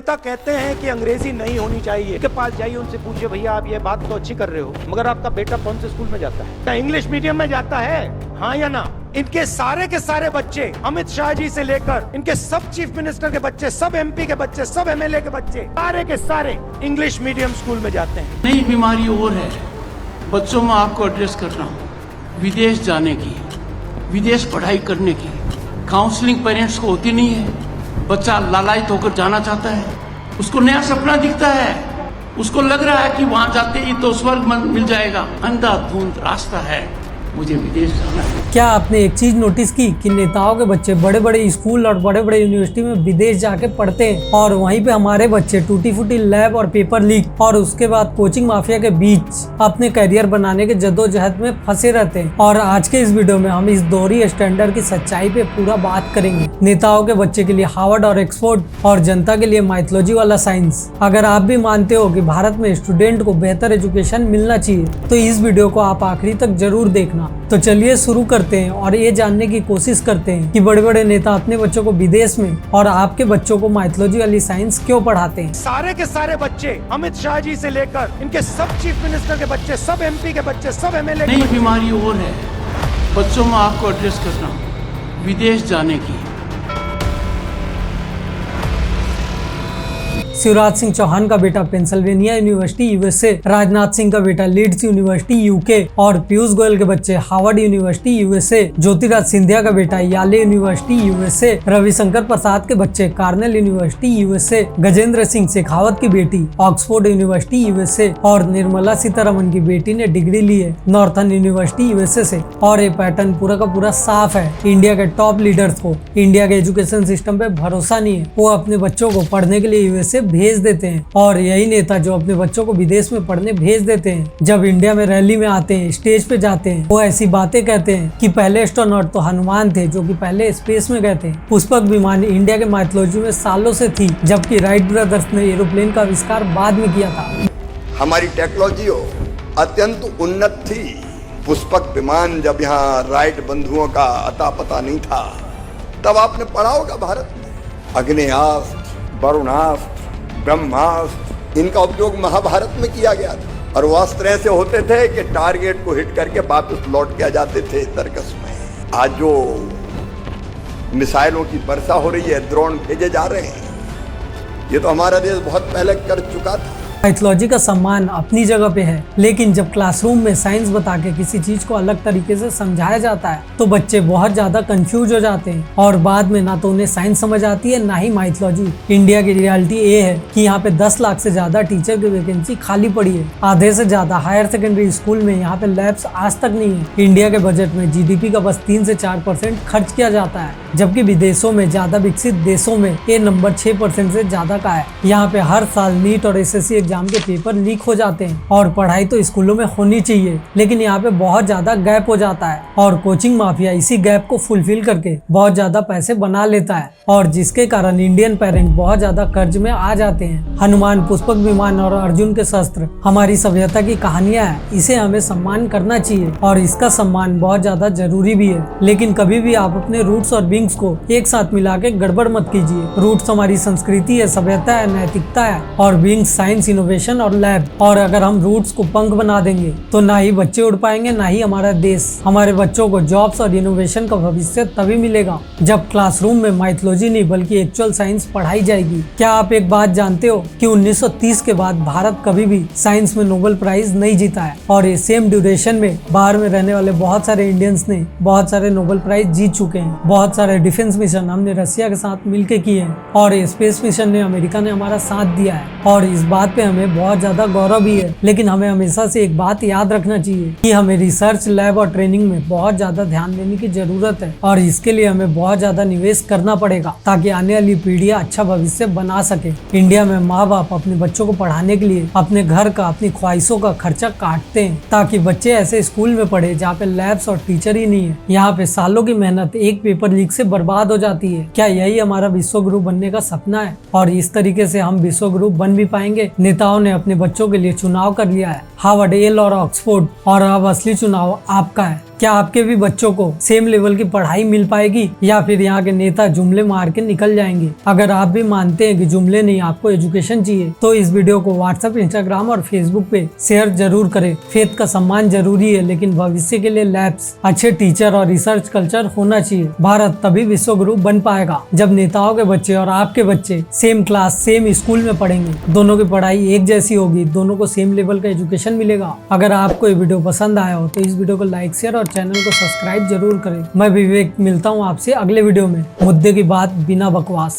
नेता कहते हैं कि अंग्रेजी नहीं होनी चाहिए, के पास जाइए उनसे पूछिए भैया आप ये बात तो अच्छी कर रहे हो, मगर आपका बेटा कौन से स्कूल में जाता है? क्या इंग्लिश मीडियम में जाता है? हाँ या ना? इनके सारे के सारे बच्चे, अमित शाह जी से लेकर इनके सब चीफ मिनिस्टर के बच्चे, सब एमपी के बच्चे, सब एमएलए के बच्चे, सारे के सारे इंग्लिश मीडियम स्कूल में जाते हैं। नई बीमारी और है, बच्चों में आपको एड्रेस करना हो, विदेश जाने की, विदेश पढ़ाई करने की। काउंसलिंग पेरेंट्स को होती नहीं है। बच्चा लालायित होकर जाना चाहता है, उसको नया सपना दिखता है, उसको लग रहा है कि वहां जाते ही तो स्वर्ग मिल जाएगा। अंधाधुंध रास्ता है, मुझे विदेश जाना है। क्या आपने एक चीज नोटिस की कि नेताओं के बच्चे बड़े बड़े स्कूल और बड़े बड़े यूनिवर्सिटी में विदेश जाके पढ़ते हैं और वहीं पे हमारे बच्चे टूटी फूटी लैब और पेपर लीक और उसके बाद कोचिंग माफिया के बीच अपने करियर बनाने के जद्दोजहद में फंसे रहते हैं। और आज के इस वीडियो में हम इस दोहरी स्टैंडर्ड की सच्चाई पे पूरा बात करेंगे। नेताओं के बच्चे के लिए हार्वर्ड और ऑक्सफोर्ड और जनता के लिए माइथोलॉजी वाला साइंस। अगर आप भी मानते हो कि भारत में स्टूडेंट को बेहतर एजुकेशन मिलना चाहिए तो इस वीडियो को आप आखिरी तक जरूर देखना। तो चलिए शुरू करते हैं और ये जानने की कोशिश करते हैं कि बड़े बड़े नेता अपने बच्चों को विदेश में और आपके बच्चों को माइथोलॉजी वाली साइंस क्यों पढ़ाते हैं। सारे के सारे बच्चे, अमित शाह जी से लेकर इनके सब चीफ मिनिस्टर के बच्चे, सब एमपी के बच्चे, सब एमएलए। नई बीमारी और है, बच्चों में आपको एड्रेस करना हो, विदेश जाने की। शिवराज सिंह चौहान का बेटा Pennsylvania university USA, Rajnath Singh का बेटा लीड्स यूनिवर्सिटी यूके और पीयूष गोयल के बच्चे Harvard university USA, Jyotiraj Scindia का बेटा याले यूनिवर्सिटी यूएसए, रविशंकर प्रसाद के बच्चे Cornell university USA, Gajendra Singh Shekhawat की बेटी ऑक्सफोर्ड यूनिवर्सिटी यूएसए और निर्मला सीतारमण की बेटी ने डिग्री ली है नॉर्थर्न यूनिवर्सिटी यूएसए से। और ये पैटर्न पूरा का पूरा साफ है। इंडिया के टॉप लीडर्स को इंडिया के एजुकेशन सिस्टम पे भरोसा नहीं है, वो अपने बच्चों को पढ़ने के लिए यूएसए भेज देते हैं। और यही नेता जो अपने बच्चों को विदेश में पढ़ने भेज देते हैं, जब इंडिया में रैली में आते हैं, स्टेज पे जाते हैं, वो ऐसी बातें कहते हैं कि पहले एस्ट्रोनॉट तो हनुमान थे जो कि पहले स्पेस में गए थे। पुष्पक विमान इंडिया के माइथोलॉजी में सालों से थी, जबकि राइट ब्रदर्स ने एरोप्लेन का आविष्कार बाद में किया था। हमारी टेक्नोलॉजी अत्यंत उन्नत थी। पुष्पक विमान जब यहाँ राइट बंधुओं का अता पता नहीं था, तब आपने पढ़ा होगा भारत में अग्नेयास्त्र, वरुणास्त्र, ब्रह्मास्त्र, इनका उपयोग महाभारत में किया गया था। और वो अस्त्र से होते थे कि टारगेट को हिट करके वापस लौट के आ जाते थे सर्कस में। आज जो मिसाइलों की वर्षा हो रही है, ड्रोन भेजे जा रहे हैं, ये तो हमारा देश बहुत पहले कर चुका था। माइथोलॉजी का सम्मान अपनी जगह पे है, लेकिन जब क्लासरूम में साइंस बता के किसी चीज को अलग तरीके से समझाया जाता है तो बच्चे बहुत ज्यादा कंफ्यूज हो जाते हैं और बाद में ना तो उन्हें साइंस समझ आती है ना ही माइथोलॉजी। इंडिया की रियलिटी ये है कि यहाँ पे 10 लाख से ज्यादा टीचर की वैकेंसी खाली पड़ी है। आधे से ज्यादा हायर सेकेंडरी स्कूल में यहाँ पे लैब्स आज तक नहीं है। इंडिया के बजट में जीडीपी का बस 3 से 4% खर्च किया जाता है, जबकि विदेशों में ज्यादा विकसित देशों में ये नंबर 6% से ज्यादा का है। यहाँ पे हर साल नीट और एसएससी एग्जाम के पेपर लीक हो जाते हैं और पढ़ाई तो स्कूलों में होनी चाहिए, लेकिन यहाँ पे बहुत ज्यादा गैप हो जाता है और कोचिंग माफिया इसी गैप को फुलफिल करके बहुत ज्यादा पैसे बना लेता है और जिसके कारण इंडियन पेरेंट बहुत ज्यादा कर्ज में आ जाते हैं। हनुमान, पुष्पक विमान और अर्जुन के शस्त्र हमारी सभ्यता की कहानियां है, इसे हमें सम्मान करना चाहिए और इसका सम्मान बहुत ज्यादा जरूरी भी है। लेकिन कभी भी आप अपने रूट्स और विंग्स को एक साथ मिला के गड़बड़ मत कीजिए। रूट्स हमारी संस्कृति है, सभ्यता है, नैतिकता है और विंग्स साइंस, इनोवेशन और लैब। और अगर हम रूट्स को पंख बना देंगे तो ना ही बच्चे उड़ पाएंगे ना ही हमारा देश। हमारे बच्चों को जॉब्स और इनोवेशन का भविष्य तभी मिलेगा जब क्लासरूम में माइथोलॉजी नहीं बल्कि एक्चुअल साइंस पढ़ाई जाएगी। क्या आप एक बात जानते हो कि 1930 के बाद भारत कभी भी साइंस में नोबेल प्राइज नहीं जीता है और ये सेम ड्यूरेशन में बाहर में रहने वाले बहुत सारे इंडियंस ने बहुत सारे नोबेल प्राइज जीत चुके हैं। बहुत सारे डिफेंस मिशन हमने रसिया के साथ मिलकर किए हैं और स्पेस मिशन ने अमेरिका ने हमारा साथ दिया है और इस बात पे हमें बहुत ज्यादा गौरव भी है। लेकिन हमें हमेशा से एक बात याद रखना चाहिए कि हमें रिसर्च, लैब और ट्रेनिंग में बहुत ज्यादा ध्यान देने की जरूरत है और इसके लिए हमें बहुत ज्यादा निवेश करना पड़ेगा ताकि आने वाली पीढ़ियां अच्छा भविष्य बना सके। इंडिया में माँ बाप अपने बच्चों को पढ़ाने के लिए अपने घर का, अपनी ख्वाहिशों का खर्चा काटते हैं ताकि बच्चे ऐसे स्कूल में पढ़े जहाँ पे लैब्स और टीचर ही नहीं है। यहाँ पे सालों की मेहनत एक पेपर लीक से बर्बाद हो जाती है। क्या यही हमारा विश्व गुरु बनने का सपना है? और इस तरीके से हम विश्व गुरु बन भी पाएंगे? नेताओं ने अपने बच्चों के लिए चुनाव कर लिया है, हार्वर्ड, येल और ऑक्सफोर्ड, और अब असली चुनाव आपका है। क्या आपके भी बच्चों को सेम लेवल की पढ़ाई मिल पाएगी या फिर यहाँ के नेता जुमले मार के निकल जाएंगे? अगर आप भी मानते हैं कि जुमले नहीं, आपको एजुकेशन चाहिए, तो इस वीडियो को व्हाट्सएप, इंस्टाग्राम और फेसबुक पे शेयर जरूर करें। फेथ का सम्मान जरूरी है, लेकिन भविष्य के लिए लैब्स, अच्छे टीचर और रिसर्च कल्चर होना चाहिए। भारत तभी विश्व गुरु बन पाएगा जब नेताओं के बच्चे और आपके बच्चे सेम क्लास, सेम स्कूल में पढ़ेंगे। दोनों की पढ़ाई एक जैसी होगी, दोनों को सेम लेवल का एजुकेशन मिलेगा। अगर आपको ये वीडियो पसंद आया हो तो इस वीडियो को लाइक, शेयर और चैनल को सब्सक्राइब जरूर करें। मैं विवेक मिलता हूँ आपसे अगले वीडियो में। मुद्दे की बात बिना बकवास।